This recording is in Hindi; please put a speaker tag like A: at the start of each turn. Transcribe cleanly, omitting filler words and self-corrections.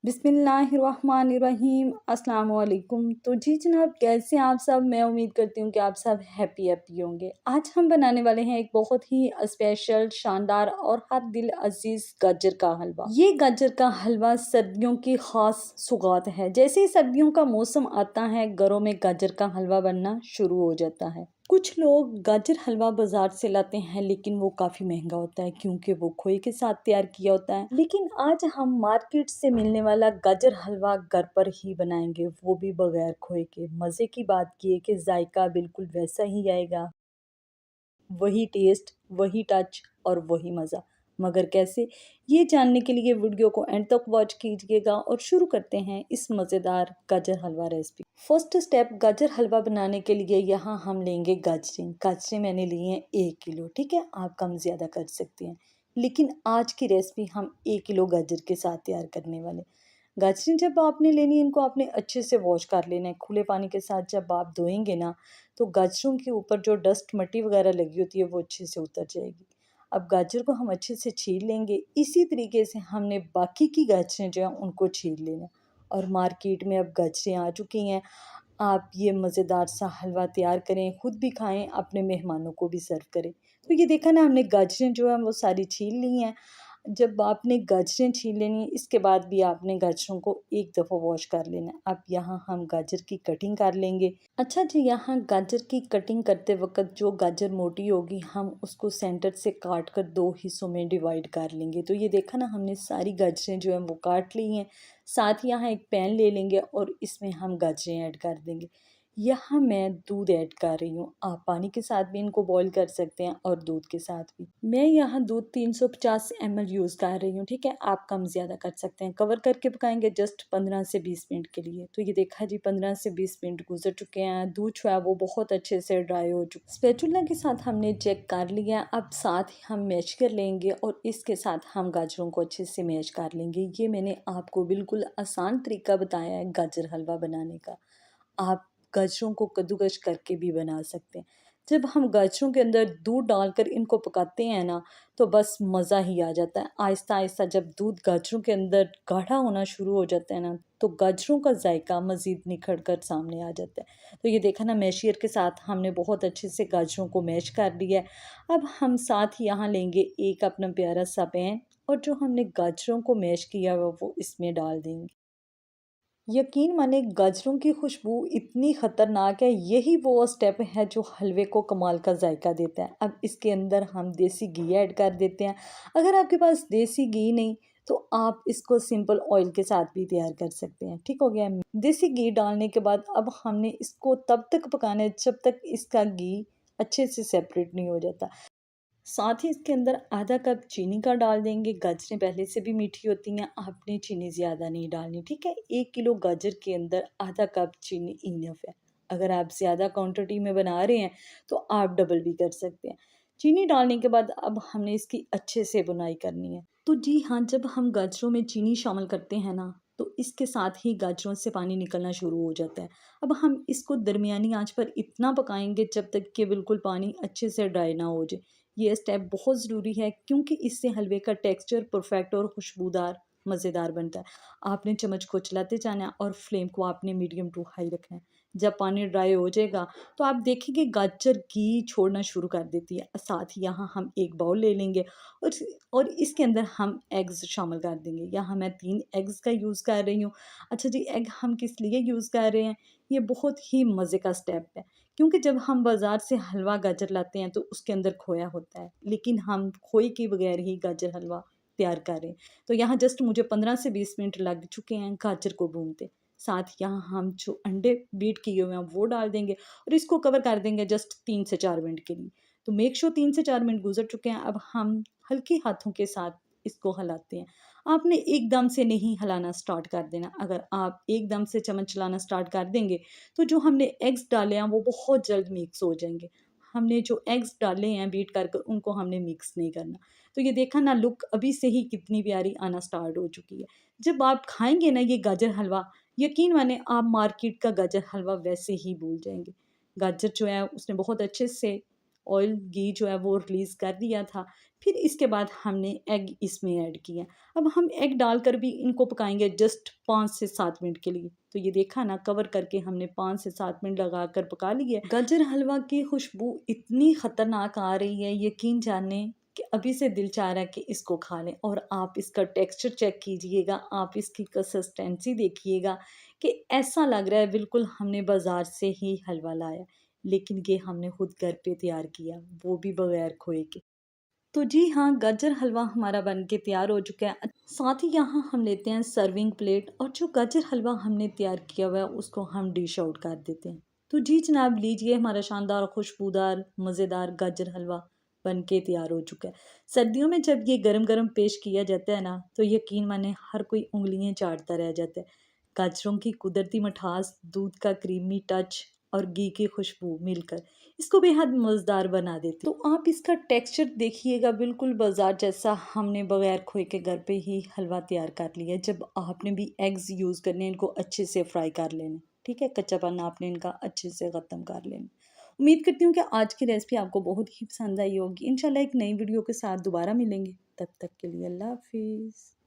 A: बिस्मिल्लाहिर्रहमानिर्रहीम अस्सलाम वालेकुम। तो जी जनाब, कैसे हैं आप सब। मैं उम्मीद करती हूँ कि आप सब हैप्पी होंगे। आज हम बनाने वाले हैं एक बहुत ही स्पेशल, शानदार और हर दिल अजीज गाजर का हलवा। ये गाजर का हलवा सर्दियों की खास सौगात है। जैसे ही सर्दियों का मौसम आता है, घरों में गाजर का हलवा बनना शुरू हो जाता है। कुछ लोग गाजर हलवा बाजार से लाते हैं, लेकिन वो काफ़ी महंगा होता है क्योंकि वो खोए के साथ तैयार किया होता है। लेकिन आज हम मार्केट से मिलने वाला गाजर हलवा घर पर ही बनाएंगे, वो भी बगैर खोए के। मज़े की बात ये है कि जायका बिल्कुल वैसा ही आएगा, वही टेस्ट, वही टच और वही मज़ा। मगर कैसे, ये जानने के लिए वीडियो को एंड तक वॉच कीजिएगा और शुरू करते हैं इस मज़ेदार गाजर हलवा रेसिपी। फर्स्ट स्टेप, गाजर हलवा बनाने के लिए यहाँ हम लेंगे गाजरें। गाजरें मैंने ली हैं 1 किलो। ठीक है, आप कम ज़्यादा कर सकते हैं, लेकिन आज की रेसिपी हम 1 किलो गाजर के साथ तैयार करने वाले। गाजरें जब आपने लेनी, इनको आपने अच्छे से वॉश कर लेना है। खुले पानी के साथ जब आप धोएंगे ना, तो गाजरों के ऊपर जो डस्ट मट्टी वगैरह लगी होती है वो अच्छे से उतर जाएगी। अब गाजर को हम अच्छे से छील लेंगे। इसी तरीके से हमने बाकी की गाजरें जो हैं उनको छील लेना। और मार्केट में अब गाजरें आ चुकी हैं। आप ये मज़ेदार सा हलवा तैयार करें, खुद भी खाएं, अपने मेहमानों को भी सर्व करें। तो ये देखा ना, हमने गाजरें जो हैं वो सारी छील ली हैं। जब आपने गाजरें छील लेनी है, इसके बाद भी आपने गाजरों को एक दफ़ा वॉश कर लेना है। अब यहाँ हम गाजर की कटिंग कर लेंगे। अच्छा जी, यहाँ गाजर की कटिंग करते वक्त जो गाजर मोटी होगी, हम उसको सेंटर से काट कर 2 हिस्सों में डिवाइड कर लेंगे। तो ये देखा ना, हमने सारी गाजरें जो हैं वो काट ली हैं। साथ ही यहाँ एक पैन ले लेंगे और इसमें हम गाजरें ऐड कर देंगे। यहाँ मैं दूध ऐड कर रही हूँ। आप पानी के साथ भी इनको बॉईल कर सकते हैं और दूध के साथ भी। मैं यहाँ दूध 350 ml यूज़ कर रही हूँ। ठीक है, आप कम ज़्यादा कर सकते हैं। कवर करके पकाएंगे जस्ट 15 से 20 मिनट के लिए। तो ये देखा जी, 15 से 20 मिनट गुजर चुके हैं। दूध जो है वो बहुत अच्छे से ड्राई हो चुका। स्पैचुला के साथ हमने चेक कर लिया। अब साथ ही हम मैश कर लेंगे और इसके साथ हम गाजरों को अच्छे से मैश कर लेंगे। ये मैंने आपको बिल्कुल आसान तरीका बताया है गाजर हलवा बनाने का। आप गाजरों को कद्दूकस करके भी बना सकते हैं। जब हम गाजरों के अंदर दूध डालकर इनको पकाते हैं ना, तो बस मज़ा ही आ जाता है। आहिस्ता आहिस्ता जब दूध गाजरों के अंदर गाढ़ा होना शुरू हो जाता है ना, तो गाजरों का जायका मज़ीद निखर कर सामने आ जाता है। तो ये देखा ना, मैशियर के साथ हमने बहुत अच्छे से गाजरों को मैश कर लिया है। अब हम साथ ही यहाँ लेंगे एक अपना प्यारा सा पैन, और जो हमने गाजरों को मैश किया हुआ वो इसमें डाल देंगे। यकीन माने, गाजरों की खुशबू इतनी ख़तरनाक है। यही वो स्टेप है जो हलवे को कमाल का जायका देता है। अब इसके अंदर हम देसी घी ऐड कर देते हैं। अगर आपके पास देसी घी नहीं, तो आप इसको सिंपल ऑयल के साथ भी तैयार कर सकते हैं। ठीक हो गया। देसी घी डालने के बाद अब हमने इसको तब तक पकाना है जब तक इसका घी अच्छे से सेपरेट नहीं हो जाता। साथ ही इसके अंदर आधा कप चीनी का डाल देंगे। गाजरें पहले से भी मीठी होती हैं, आपने चीनी ज़्यादा नहीं डालनी। ठीक है, 1 किलो गाजर के अंदर आधा कप चीनी इनफ है। अगर आप ज़्यादा क्वांटिटी में बना रहे हैं तो आप डबल भी कर सकते हैं। चीनी डालने के बाद अब हमने इसकी अच्छे से बुनाई करनी है। तो जी हाँ, जब हम गाजरों में चीनी शामिल करते हैं ना, तो इसके साथ ही गाजरों से पानी निकलना शुरू हो जाता है। अब हम इसको दरमियानी आंच पर इतना पकाएंगे जब तक कि बिल्कुल पानी अच्छे से ड्राई ना हो जाए। ये स्टेप बहुत ज़रूरी है क्योंकि इससे हलवे का टेक्सचर परफेक्ट और खुशबूदार मज़ेदार बनता है। आपने चम्मच को चलाते जाना है और फ्लेम को आपने मीडियम टू हाई रखना है। जब पानी ड्राई हो जाएगा, तो आप देखेंगे गाजर घी छोड़ना शुरू कर देती है। साथ ही यहाँ हम एक बाउल ले लेंगे और और इसके अंदर हम एग्स शामिल कर देंगे। यहाँ मैं 3 एग्स का यूज़ कर रही हूँ। अच्छा जी, एग हम किस लिए यूज़ कर रहे हैं? ये बहुत ही मज़े का स्टेप है, क्योंकि जब हम बाज़ार से हलवा गाजर लाते हैं तो उसके अंदर खोया होता है, लेकिन हम खोए के बगैर ही गाजर हलवा तैयार कर रहे हैं। तो यहाँ जस्ट मुझे 15 से 20 मिनट लग चुके हैं गाजर को भूनते। साथ यहाँ हम जो अंडे बीट किए हुए हैं वो डाल देंगे और इसको कवर कर देंगे जस्ट 3 से 4 मिनट के लिए। तो मेक श्योर 3 से 4 मिनट गुजर चुके हैं। अब हम हल्के हाथों के साथ इसको हिलाते हैं। आपने एकदम से नहीं हिलाना स्टार्ट कर देना। अगर आप एकदम से चम्मच चलाना स्टार्ट कर देंगे, तो जो हमने एग्स डाले हैं वो बहुत जल्द मिक्स हो जाएंगे। हमने जो एग्स डाले हैं बीट कर उनको हमने मिक्स नहीं करना। तो ये देखा ना, लुक अभी से ही कितनी प्यारी आना स्टार्ट हो चुकी है। जब आप खाएंगे ना ये गाजर हलवा, यकीन माने आप मार्केट का गाजर हलवा वैसे ही भूल जाएंगे। गाजर जो है उसने बहुत अच्छे से ऑयल घी जो है वो रिलीज़ कर दिया था। फिर इसके बाद हमने एग इसमें ऐड किया। अब हम एग डालकर भी इनको पकाएंगे जस्ट 5 से 7 मिनट के लिए। तो ये देखा ना, कवर करके हमने 5 से 7 मिनट लगाकर पका लिए। गाजर हलवा की खुशबू इतनी ख़तरनाक आ रही है, यकीन जाने कि अभी से दिल चाह रहा है कि इसको खा लें। और आप इसका टेक्सचर चेक कीजिएगा, आप इसकी कंसिस्टेंसी देखिएगा कि ऐसा लग रहा है बिल्कुल हमने बाज़ार से ही हलवा लाया, लेकिन ये हमने खुद घर पे तैयार किया, वो भी बगैर खोए के। तो जी हाँ, गाजर हलवा हमारा बन के तैयार हो चुका है। साथ ही यहाँ हम लेते हैं सर्विंग प्लेट, और जो गाजर हलवा हमने तैयार किया हुआ है उसको हम डिश आउट कर देते हैं। तो जी जनाब, लीजिए हमारा शानदार खुशबूदार मज़ेदार गाजर हलवा बन के तैयार हो चुका है। सर्दियों में जब ये गरम गरम पेश किया जाता है ना, तो यकीन माने हर कोई उंगलियां चाटता रह जाता है। गाजरों की कुदरती मिठास, दूध का क्रीमी टच और घी की खुशबू मिलकर इसको बेहद मज़ेदार बना देती। तो आप इसका टेक्सचर देखिएगा, बिल्कुल बाजार जैसा हमने बगैर खोए के घर पे ही हलवा तैयार कर लिया। जब आपने भी एग्स यूज़ करने, इनको अच्छे से फ्राई कर लेना, ठीक है, कच्चापन आपने इनका अच्छे से ख़त्म कर लेना। उम्मीद करती हूँ कि आज की रेसिपी आपको बहुत ही पसंद आई होगी। इंशाल्लाह एक नई वीडियो के साथ दोबारा मिलेंगे, तब तक के लिए अल्लाह हाफिज़।